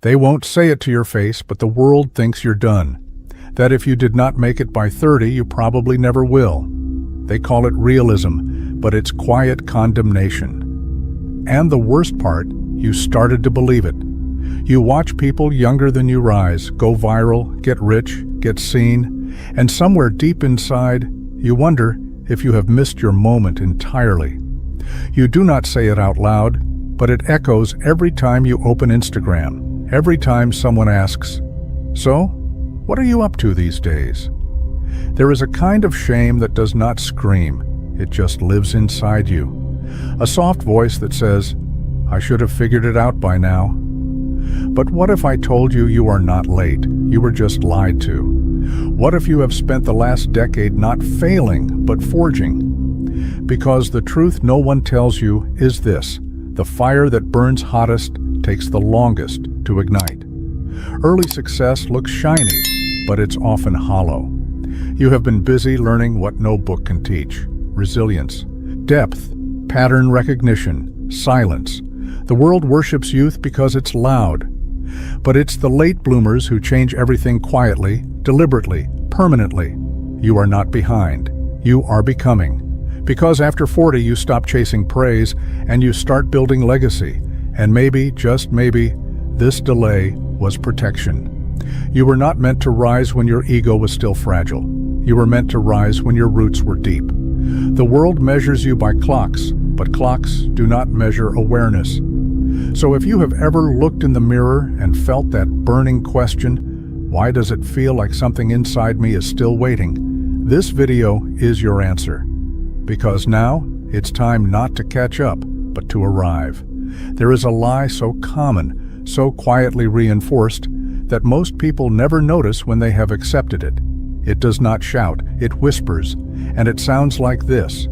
They won't say it to your face, but the world thinks you're done. That if you did not make it by 30, you probably never will. They call it realism, but it's quiet condemnation. And the worst part, you started to believe it. You watch people younger than you rise, go viral, get rich, get seen, and somewhere deep inside, you wonder if you have missed your moment entirely. You do not say it out loud, but it echoes every time you open Instagram, every time someone asks, "So, what are you up to these days?" There is a kind of shame that does not scream, it just lives inside you. A soft voice that says, "I should have figured it out by now." But what if I told you you are not late, you were just lied to? What if you have spent the last decade not failing, but forging? Because the truth no one tells you is this: the fire that burns hottest takes the longest to ignite. Early success looks shiny, but it's often hollow. You have been busy learning what no book can teach: resilience, depth, pattern recognition, silence. The world worships youth because it's loud. But it's the late bloomers who change everything quietly, deliberately, permanently. You are not behind. You are becoming. Because after 40 you stop chasing praise and you start building legacy. And maybe, just maybe, this delay was protection. You were not meant to rise when your ego was still fragile. You were meant to rise when your roots were deep. The world measures you by clocks, but clocks do not measure awareness. So if you have ever looked in the mirror and felt that burning question, why does it feel like something inside me is still waiting? This video is your answer. Because now, it's time not to catch up, but to arrive. There is a lie so common, so quietly reinforced, that most people never notice when they have accepted it. It does not shout, it whispers, and it sounds like this: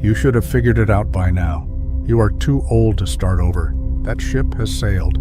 "You should have figured it out by now. You are too old to start over. That ship has sailed."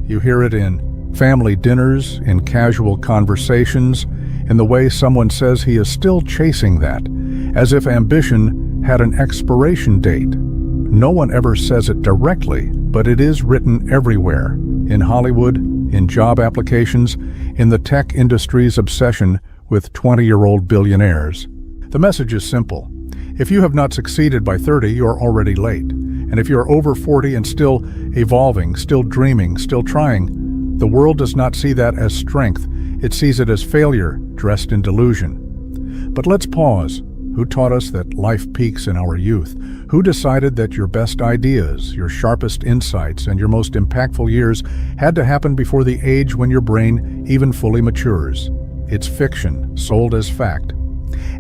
You hear it in family dinners, in casual conversations, in the way someone says he is still chasing that, as if ambition had an expiration date. No one ever says it directly, but it is written everywhere. In Hollywood, in job applications, in the tech industry's obsession with 20-year-old billionaires. The message is simple. If you have not succeeded by 30, you are already late. And if you are over 40 and still evolving, still dreaming, still trying, the world does not see that as strength. It sees it as failure dressed in delusion. But let's pause. Who taught us that life peaks in our youth? Who decided that your best ideas, your sharpest insights, and your most impactful years had to happen before the age when your brain even fully matures? It's fiction, sold as fact.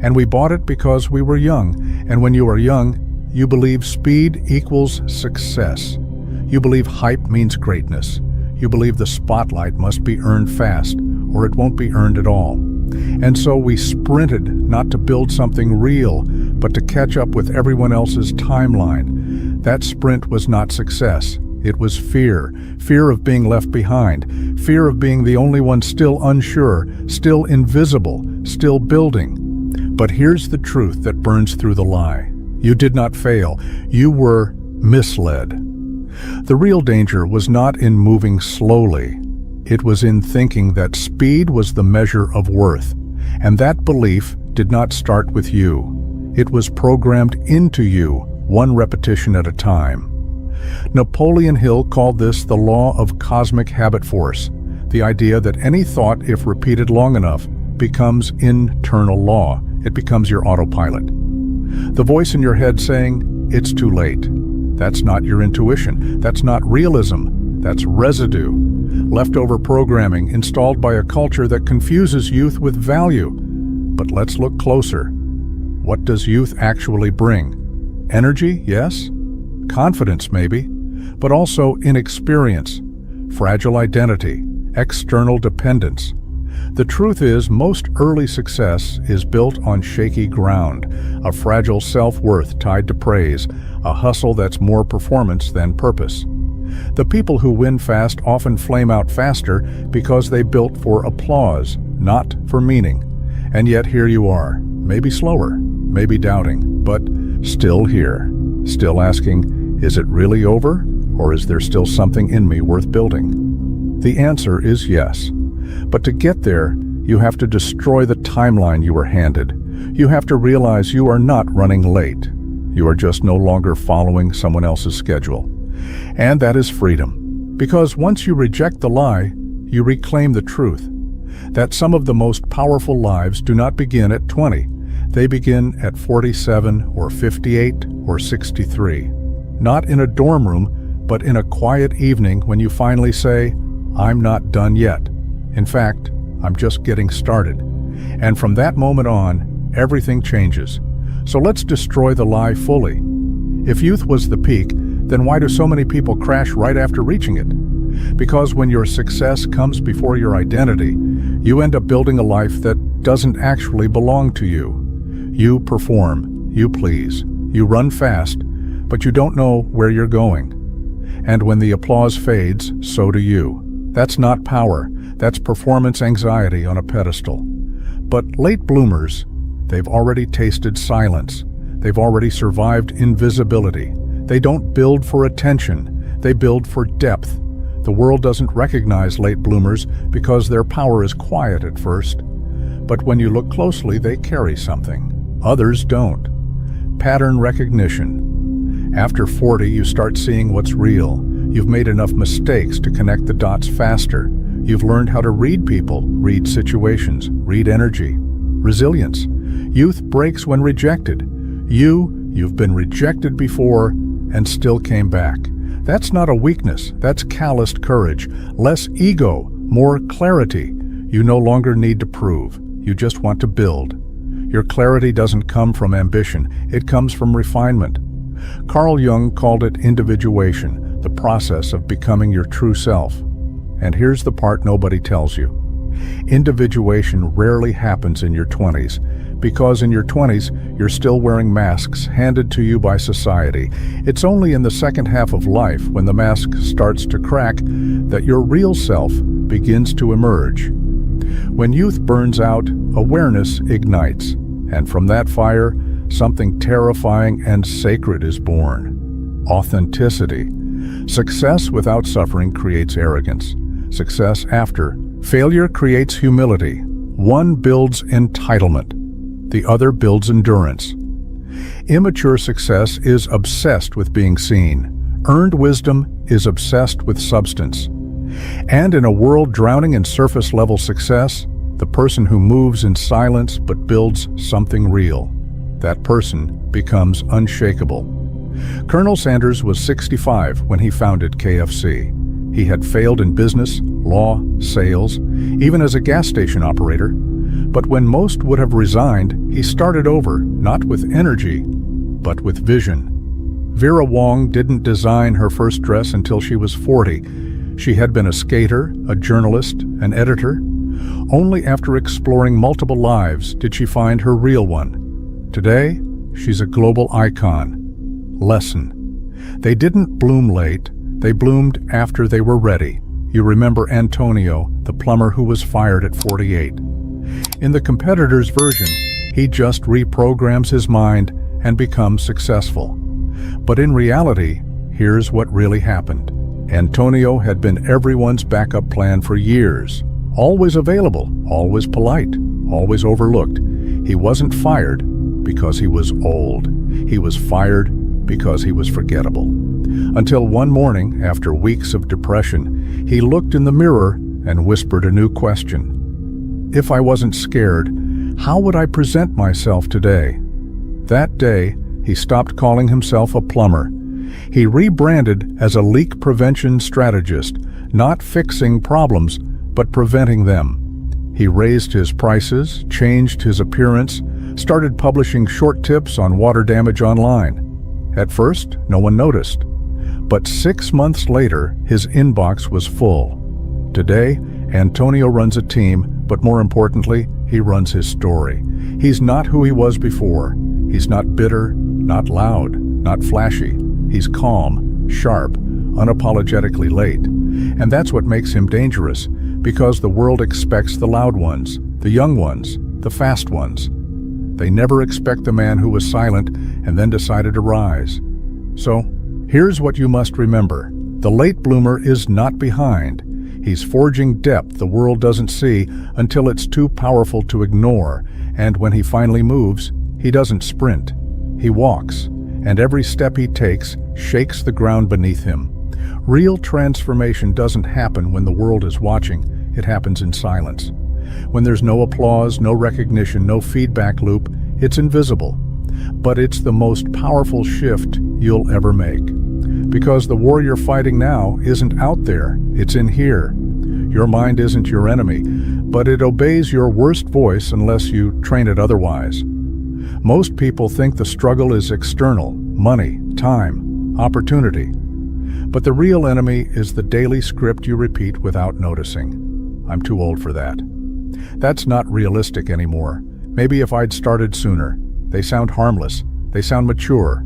And we bought it because we were young. And when you are young, you believe speed equals success. You believe hype means greatness. You believe the spotlight must be earned fast, or it won't be earned at all. And so we sprinted not to build something real, but to catch up with everyone else's timeline. That sprint was not success. It was fear. Fear of being left behind. Fear of being the only one still unsure, still invisible, still building. But here's the truth that burns through the lie. You did not fail. You were misled. The real danger was not in moving slowly. It was in thinking that speed was the measure of worth. And that belief did not start with you. It was programmed into you, one repetition at a time. Napoleon Hill called this the law of cosmic habit force, the idea that any thought, if repeated long enough, becomes internal law. It becomes your autopilot. The voice in your head saying, "It's too late." That's not your intuition. That's not realism. That's residue. Leftover programming installed by a culture that confuses youth with value. But let's look closer. What does youth actually bring? Energy, yes. Confidence, maybe. But also inexperience, fragile identity, external dependence. The truth is, most early success is built on shaky ground, a fragile self-worth tied to praise, a hustle that's more performance than purpose. The people who win fast often flame out faster because they built for applause, not for meaning. And yet here you are, maybe slower, maybe doubting, but still here, still asking, is it really over, or is there still something in me worth building? The answer is yes. But to get there, you have to destroy the timeline you were handed. You have to realize you are not running late. You are just no longer following someone else's schedule. And that is freedom. Because once you reject the lie, you reclaim the truth. That some of the most powerful lives do not begin at 20. They begin at 47 or 58 or 63. Not in a dorm room, but in a quiet evening when you finally say, "I'm not done yet. In fact, I'm just getting started." And from that moment on, everything changes. So let's destroy the lie fully. If youth was the peak, then why do so many people crash right after reaching it? Because when your success comes before your identity, you end up building a life that doesn't actually belong to you. You perform, you please, you run fast, but you don't know where you're going. And when the applause fades, so do you. That's not power, that's performance anxiety on a pedestal. But late bloomers, they've already tasted silence. They've already survived invisibility. They don't build for attention, they build for depth. The world doesn't recognize late bloomers because their power is quiet at first. But when you look closely, they carry something. Others don't. Pattern recognition. After 40, you start seeing what's real. You've made enough mistakes to connect the dots faster. You've learned how to read people, read situations, read energy. Resilience. Youth breaks when rejected. You've been rejected before and still came back. That's not a weakness, that's calloused courage. Less ego, more clarity. You no longer need to prove, you just want to build. Your clarity doesn't come from ambition, it comes from refinement. Carl Jung called it individuation, the process of becoming your true self. And here's the part nobody tells you. Individuation rarely happens in your 20s, because in your 20s, you're still wearing masks handed to you by society. It's only in the second half of life, when the mask starts to crack, that your real self begins to emerge. When youth burns out, awareness ignites, and from that fire, something terrifying and sacred is born. Authenticity. Success without suffering creates arrogance. Success after failure creates humility. One builds entitlement. The other builds endurance. Immature success is obsessed with being seen. Earned wisdom is obsessed with substance. And in a world drowning in surface-level success, the person who moves in silence but builds something real, that person becomes unshakable. Colonel Sanders was 65 when he founded KFC. He had failed in business, law, sales, even as a gas station operator. But when most would have resigned, he started over, not with energy, but with vision. Vera Wong didn't design her first dress until she was 40. She had been a skater, a journalist, an editor. Only after exploring multiple lives did she find her real one. Today, she's a global icon. Lesson. They didn't bloom late, they bloomed after they were ready. You remember Antonio, the plumber who was fired at 48. In the competitor's version, he just reprograms his mind and becomes successful. But in reality, here's what really happened. Antonio had been everyone's backup plan for years. Always available, always polite, always overlooked. He wasn't fired because he was old. He was fired because he was forgettable. Until one morning, after weeks of depression, he looked in the mirror and whispered a new question. If I wasn't scared, how would I present myself today? That day, he stopped calling himself a plumber. He rebranded as a leak prevention strategist, not fixing problems, but preventing them. He raised his prices, changed his appearance, started publishing short tips on water damage online. At first, no one noticed. But 6 months later, his inbox was full. Today, Antonio runs a team, but more importantly, he runs his story. He's not who he was before. He's not bitter, not loud, not flashy. He's calm, sharp, unapologetically late. And that's what makes him dangerous, because the world expects the loud ones, the young ones, the fast ones. They never expect the man who was silent and then decided to rise. So, here's what you must remember. The late bloomer is not behind. He's forging depth the world doesn't see until it's too powerful to ignore, and when he finally moves, he doesn't sprint. He walks, and every step he takes shakes the ground beneath him. Real transformation doesn't happen when the world is watching, it happens in silence. When there's no applause, no recognition, no feedback loop, it's invisible. But it's the most powerful shift you'll ever make. Because the war you're fighting now isn't out there, it's in here. Your mind isn't your enemy, but it obeys your worst voice unless you train it otherwise. Most people think the struggle is external, money, time, opportunity. But the real enemy is the daily script you repeat without noticing. I'm too old for that. That's not realistic anymore. Maybe if I'd started sooner. They sound harmless, they sound mature,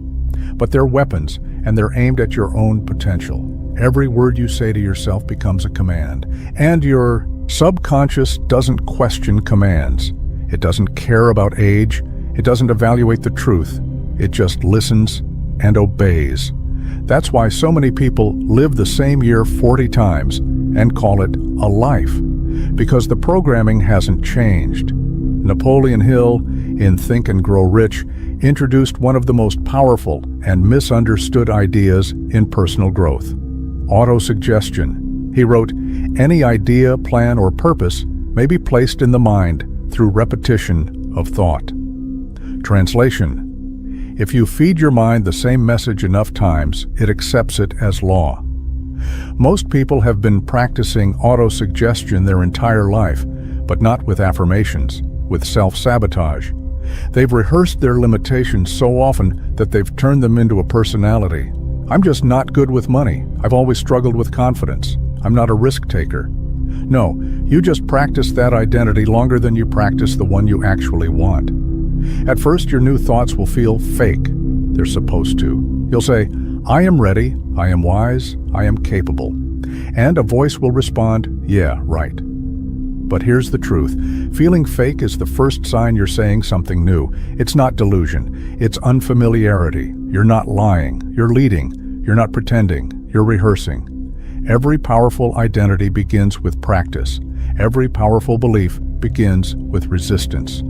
but they're weapons, and they're aimed at your own potential. Every word you say to yourself becomes a command, and your subconscious doesn't question commands. It doesn't care about age, it doesn't evaluate the truth, it just listens and obeys. That's why so many people live the same year 40 times and call it a life, because the programming hasn't changed. Napoleon Hill, in Think and Grow Rich, introduced one of the most powerful and misunderstood ideas in personal growth: autosuggestion. He wrote, "Any idea, plan, or purpose may be placed in the mind through repetition of thought." Translation: if you feed your mind the same message enough times, it accepts it as law. Most people have been practicing autosuggestion their entire life, but not with affirmations, with self-sabotage. They've rehearsed their limitations so often that they've turned them into a personality. I'm just not good with money. I've always struggled with confidence. I'm not a risk taker. No, you just practice that identity longer than you practice the one you actually want. At first, your new thoughts will feel fake. They're supposed to. You'll say, "I am ready, I am wise, I am capable." And a voice will respond, "Yeah, right." But here's the truth. Feeling fake is the first sign you're saying something new. It's not delusion. It's unfamiliarity. You're not lying. You're leading. You're not pretending. You're rehearsing. Every powerful identity begins with practice. Every powerful belief begins with resistance.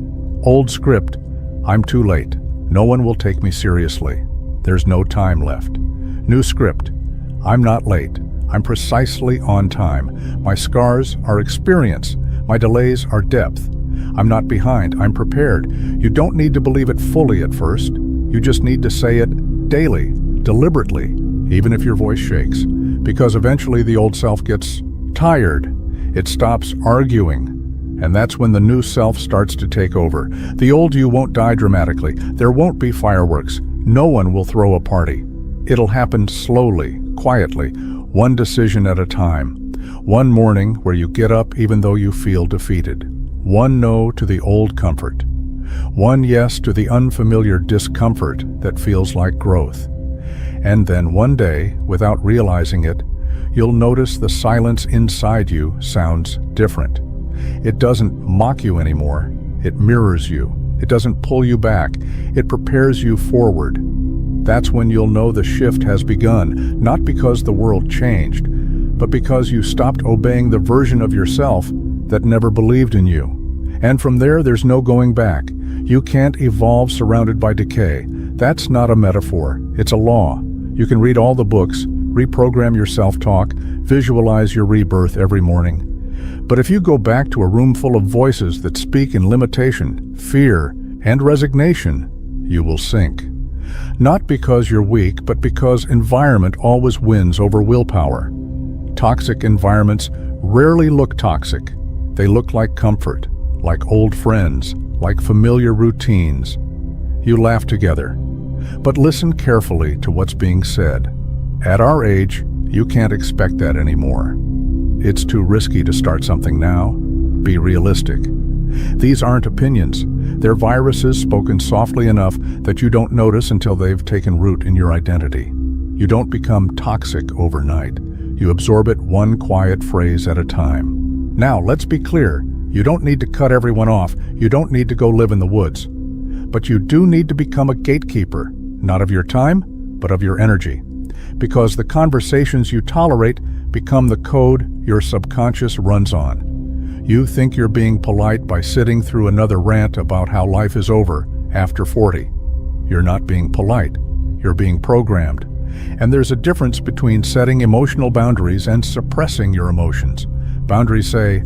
Old script: I'm too late. No one will take me seriously. There's no time left. New script: I'm not late. I'm precisely on time. My scars are experience. My delays are depth. I'm not behind. I'm prepared. You don't need to believe it fully at first. You just need to say it daily, deliberately, even if your voice shakes. Because eventually the old self gets tired. It stops arguing. And that's when the new self starts to take over. The old you won't die dramatically. There won't be fireworks. No one will throw a party. It'll happen slowly, quietly, one decision at a time. One morning where you get up even though you feel defeated. One no to the old comfort. One yes to the unfamiliar discomfort that feels like growth. And then one day, without realizing it, you'll notice the silence inside you sounds different. It doesn't mock you anymore. It mirrors you. It doesn't pull you back. It prepares you forward. That's when you'll know the shift has begun, not because the world changed, but because you stopped obeying the version of yourself that never believed in you. And from there's no going back. You can't evolve surrounded by decay. That's not a metaphor. It's a law. You can read all the books, reprogram your self-talk, visualize your rebirth every morning. But if you go back to a room full of voices that speak in limitation, fear, and resignation, you will sink. Not because you're weak, but because environment always wins over willpower. Toxic environments rarely look toxic. They look like comfort, like old friends, like familiar routines. You laugh together. But listen carefully to what's being said. At our age, you can't expect that anymore. It's too risky to start something now. Be realistic. These aren't opinions. They're viruses spoken softly enough that you don't notice until they've taken root in your identity. You don't become toxic overnight. You absorb it one quiet phrase at a time. Now, let's be clear. You don't need to cut everyone off. You don't need to go live in the woods. But you do need to become a gatekeeper, not of your time, but of your energy. Because the conversations you tolerate become the code your subconscious runs on. You think you're being polite by sitting through another rant about how life is over after 40. You're not being polite, you're being programmed. And there's a difference between setting emotional boundaries and suppressing your emotions. Boundaries say,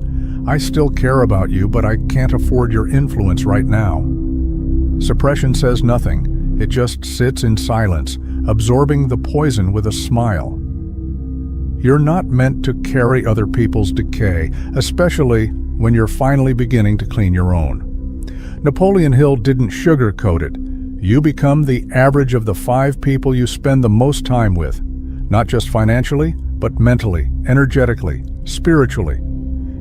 I still care about you, but I can't afford your influence right now. Suppression says nothing. It just sits in silence, absorbing the poison with a smile. You're not meant to carry other people's decay, especially when you're finally beginning to clean your own. Napoleon Hill didn't sugarcoat it. You become the average of the 5 people you spend the most time with, not just financially, but mentally, energetically, spiritually.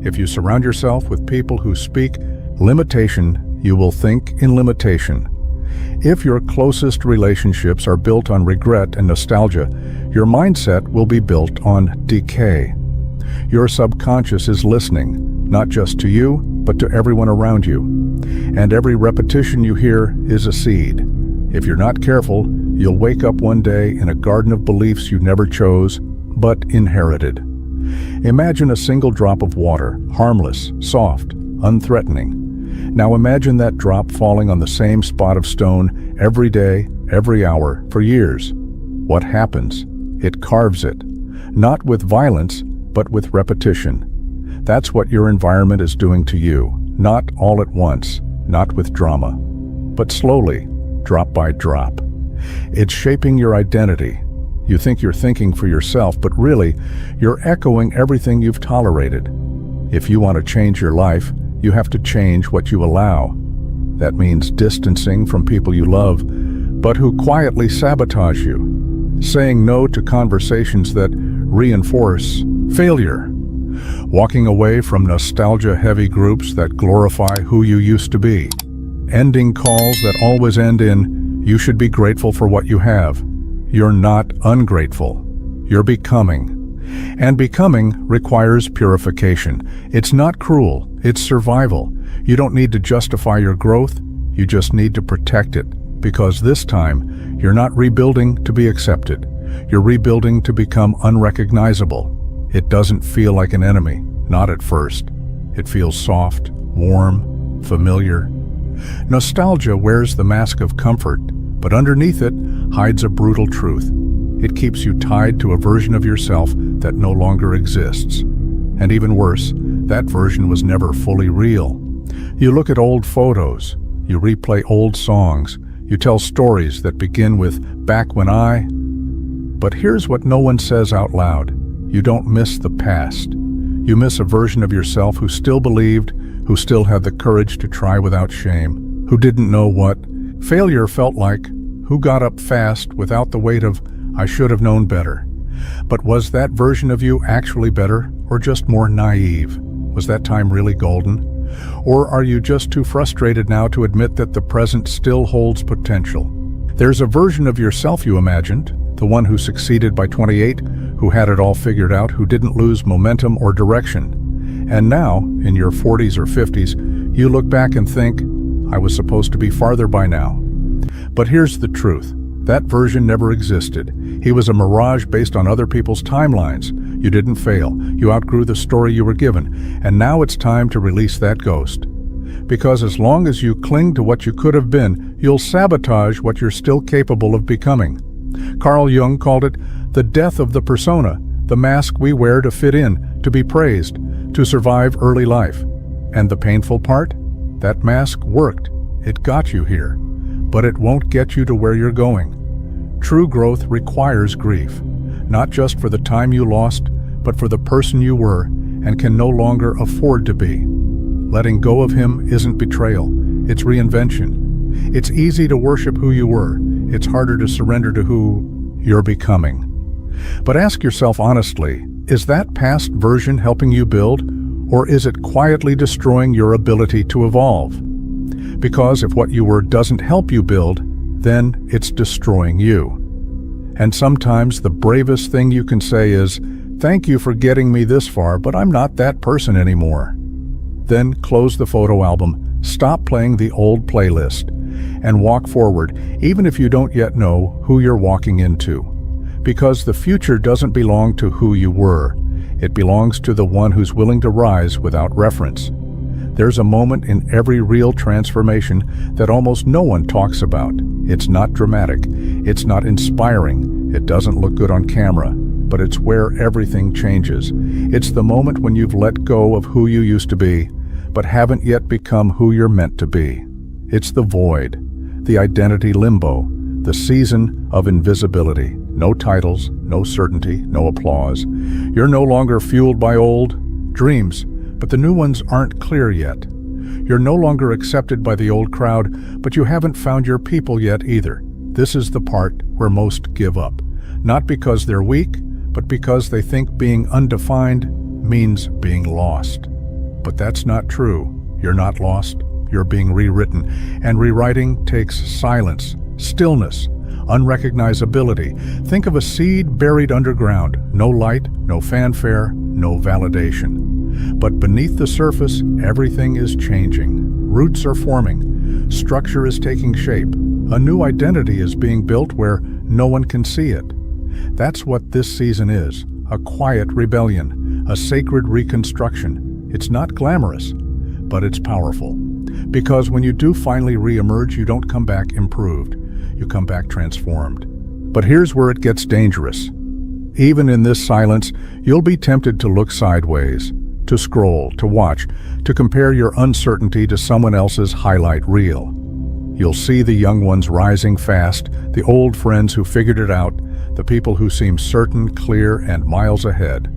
If you surround yourself with people who speak limitation, you will think in limitation. If your closest relationships are built on regret and nostalgia, your mindset will be built on decay. Your subconscious is listening, not just to you, but to everyone around you. And every repetition you hear is a seed. If you're not careful, you'll wake up one day in a garden of beliefs you never chose, but inherited. Imagine a single drop of water, harmless, soft, unthreatening. Now imagine that drop falling on the same spot of stone every day, every hour, for years. What happens? It carves it. Not with violence, but with repetition. That's what your environment is doing to you. Not all at once, not with drama, but slowly, drop by drop. It's shaping your identity. You think you're thinking for yourself, but really, you're echoing everything you've tolerated. If you want to change your life, you have to change what you allow. That means distancing from people you love, but who quietly sabotage you. Saying no to conversations that reinforce failure. Walking away from nostalgia-heavy groups that glorify who you used to be. Ending calls that always end in, you should be grateful for what you have. You're not ungrateful. You're becoming. And becoming requires purification. It's not cruel, it's survival. You don't need to justify your growth, you just need to protect it. Because this time, you're not rebuilding to be accepted. You're rebuilding to become unrecognizable. It doesn't feel like an enemy, not at first. It feels soft, warm, familiar. Nostalgia wears the mask of comfort, but underneath it hides a brutal truth. It keeps you tied to a version of yourself that no longer exists. And even worse, that version was never fully real. You look at old photos, you replay old songs, you tell stories that begin with, back when I... But here's what no one says out loud. You don't miss the past. You miss a version of yourself who still believed, who still had the courage to try without shame, who didn't know what failure felt like, who got up fast without the weight of, I should have known better. But was that version of you actually better, or just more naive? Was that time really golden? Or are you just too frustrated now to admit that the present still holds potential? There's a version of yourself you imagined, the one who succeeded by 28, who had it all figured out, who didn't lose momentum or direction. And now, in your 40s or 50s, you look back and think, I was supposed to be farther by now. But here's the truth. That version never existed. He was a mirage based on other people's timelines. You didn't fail. You outgrew the story you were given. And now it's time to release that ghost. Because as long as you cling to what you could have been, you'll sabotage what you're still capable of becoming. Carl Jung called it the death of the persona, the mask we wear to fit in, to be praised, to survive early life. And the painful part? That mask worked. It got you here. But it won't get you to where you're going. True growth requires grief, not just for the time you lost, but for the person you were and can no longer afford to be. Letting go of him isn't betrayal, it's reinvention. It's easy to worship who you were, it's harder to surrender to who you're becoming. But ask yourself honestly, is that past version helping you build, or is it quietly destroying your ability to evolve? Because if what you were doesn't help you build, then it's destroying you. And sometimes the bravest thing you can say is, thank you for getting me this far, but I'm not that person anymore. Then close the photo album, stop playing the old playlist, and walk forward, even if you don't yet know who you're walking into. Because the future doesn't belong to who you were. It belongs to the one who's willing to rise without reference. There's a moment in every real transformation that almost no one talks about. It's not dramatic. It's not inspiring. It doesn't look good on camera. But it's where everything changes. It's the moment when you've let go of who you used to be, but haven't yet become who you're meant to be. It's the void, the identity limbo, the season of invisibility. No titles, no certainty, no applause. You're no longer fueled by old dreams, but the new ones aren't clear yet. You're no longer accepted by the old crowd, but you haven't found your people yet either. This is the part where most give up. Not because they're weak, but because they think being undefined means being lost. But that's not true. You're not lost. You're being rewritten. And rewriting takes silence, stillness, unrecognizability. Think of a seed buried underground. No light, no fanfare, no validation. But beneath the surface, everything is changing. Roots are forming. Structure is taking shape. A new identity is being built where no one can see it. That's what this season is, a quiet rebellion, a sacred reconstruction. It's not glamorous, but it's powerful. Because when you do finally re-emerge, you don't come back improved. You come back transformed. But here's where it gets dangerous. Even in this silence, you'll be tempted to look sideways, to scroll, to watch, to compare your uncertainty to someone else's highlight reel. You'll see the young ones rising fast, the old friends who figured it out, the people who seem certain, clear, and miles ahead.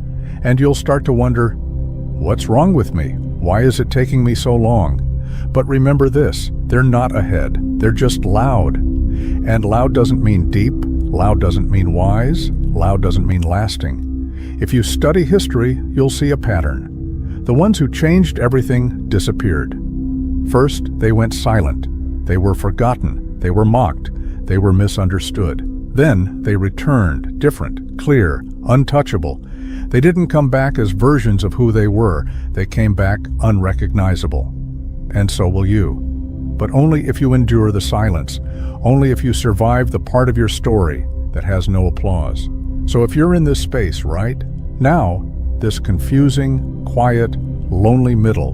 And you'll start to wonder, what's wrong with me? Why is it taking me so long? But remember this, they're not ahead, they're just loud. And loud doesn't mean deep, loud doesn't mean wise, loud doesn't mean lasting. If you study history, you'll see a pattern. The ones who changed everything disappeared. First, they went silent. They were forgotten, they were mocked, they were misunderstood. Then they returned, different, clear, untouchable. They didn't come back as versions of who they were. They came back unrecognizable. And so will you. But only if you endure the silence. Only if you survive the part of your story that has no applause. So if you're in this space right now, this confusing, quiet, lonely middle,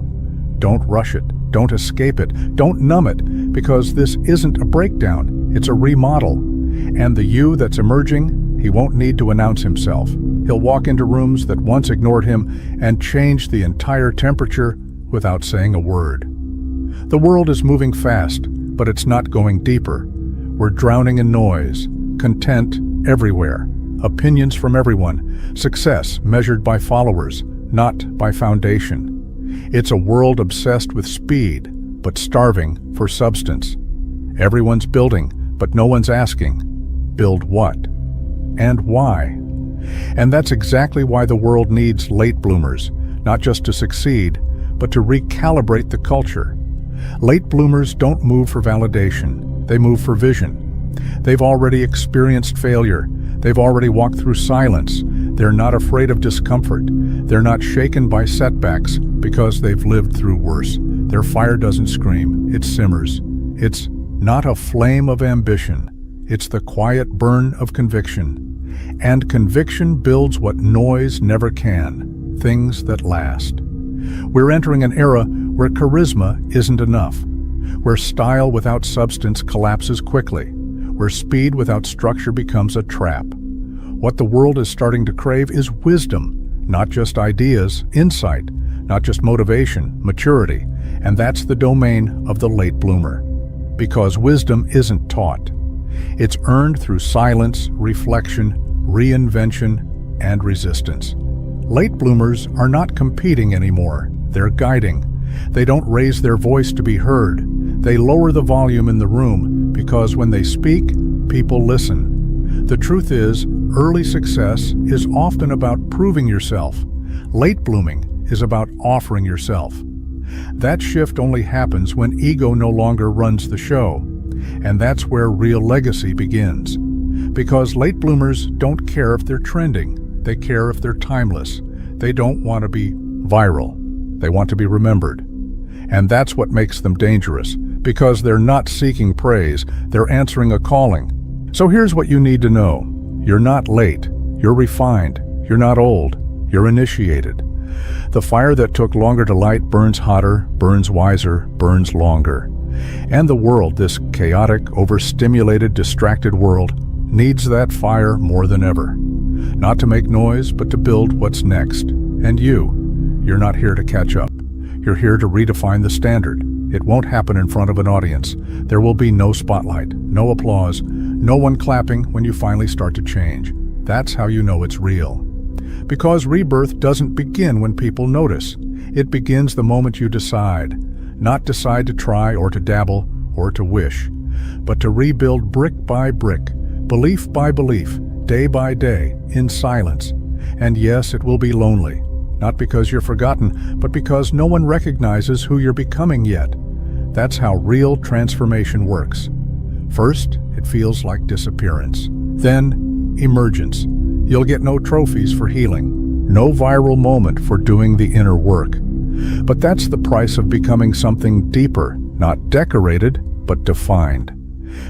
don't rush it. Don't escape it. Don't numb it, because this isn't a breakdown. It's a remodel. And the you that's emerging, he won't need to announce himself. He'll walk into rooms that once ignored him and change the entire temperature without saying a word. The world is moving fast, but it's not going deeper. We're drowning in noise, content everywhere, opinions from everyone, success measured by followers, not by foundation. It's a world obsessed with speed, but starving for substance. Everyone's building, but no one's asking, build what? And why? And that's exactly why the world needs late bloomers, not just to succeed, but to recalibrate the culture. Late bloomers don't move for validation, they move for vision. They've already experienced failure, they've already walked through silence, they're not afraid of discomfort, they're not shaken by setbacks because they've lived through worse. Their fire doesn't scream, it simmers. It's not a flame of ambition, it's the quiet burn of conviction. And conviction builds what noise never can, things that last. We're entering an era where charisma isn't enough, where style without substance collapses quickly, where speed without structure becomes a trap. What the world is starting to crave is wisdom, not just ideas, insight, not just motivation, maturity, and that's the domain of the late bloomer. Because wisdom isn't taught. It's earned through silence, reflection, reinvention, and resistance. Late bloomers are not competing anymore. They're guiding. They don't raise their voice to be heard. They lower the volume in the room because when they speak, people listen. The truth is, early success is often about proving yourself. Late blooming is about offering yourself. That shift only happens when ego no longer runs the show. And that's where real legacy begins. Because late bloomers don't care if they're trending. They care if they're timeless. They don't want to be viral. They want to be remembered. And that's what makes them dangerous, because they're not seeking praise, they're answering a calling. So here's what you need to know. You're not late. You're refined. You're not old. You're initiated. The fire that took longer to light burns hotter, burns wiser, burns longer. And the world, this chaotic, overstimulated, distracted world, needs that fire more than ever. Not to make noise, but to build what's next. And you're not here to catch up. You're here to redefine the standard. It won't happen in front of an audience. There will be no spotlight, no applause, no one clapping when you finally start to change. That's how you know it's real. Because rebirth doesn't begin when people notice. It begins the moment you decide. Not decide to try or to dabble or to wish, but to rebuild brick by brick, belief by belief, day by day, in silence. And yes, it will be lonely. Not because you're forgotten, but because no one recognizes who you're becoming yet. That's how real transformation works. First, it feels like disappearance. Then, emergence. You'll get no trophies for healing, no viral moment for doing the inner work. But that's the price of becoming something deeper, not decorated, but defined.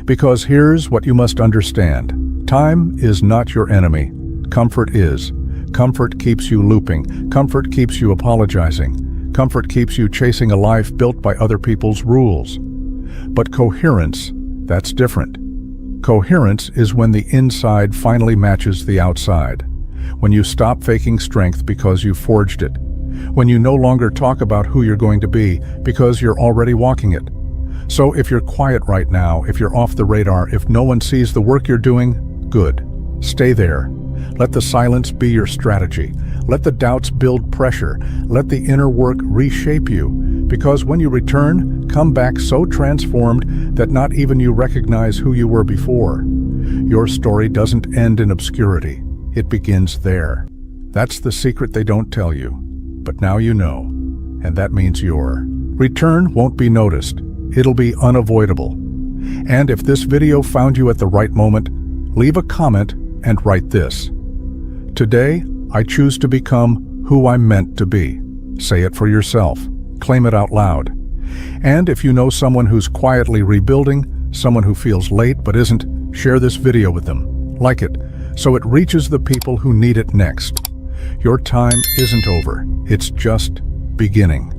Because here's what you must understand. Time is not your enemy. Comfort is. Comfort keeps you looping. Comfort keeps you apologizing. Comfort keeps you chasing a life built by other people's rules. But coherence, that's different. Coherence is when the inside finally matches the outside. When you stop faking strength because you forged it. When you no longer talk about who you're going to be because you're already walking it. So if you're quiet right now, if you're off the radar, if no one sees the work you're doing, good. Stay there. Let the silence be your strategy. Let the doubts build pressure. Let the inner work reshape you. Because when you return, come back so transformed that not even you recognize who you were before. Your story doesn't end in obscurity. It begins there. That's the secret they don't tell you. But now you know. And that means your return won't be noticed. It'll be unavoidable. And if this video found you at the right moment, leave a comment and write this. Today, I choose to become who I'm meant to be. Say it for yourself. Claim it out loud. And if you know someone who's quietly rebuilding, someone who feels late but isn't, share this video with them. Like it, so it reaches the people who need it next. Your time isn't over. It's just beginning.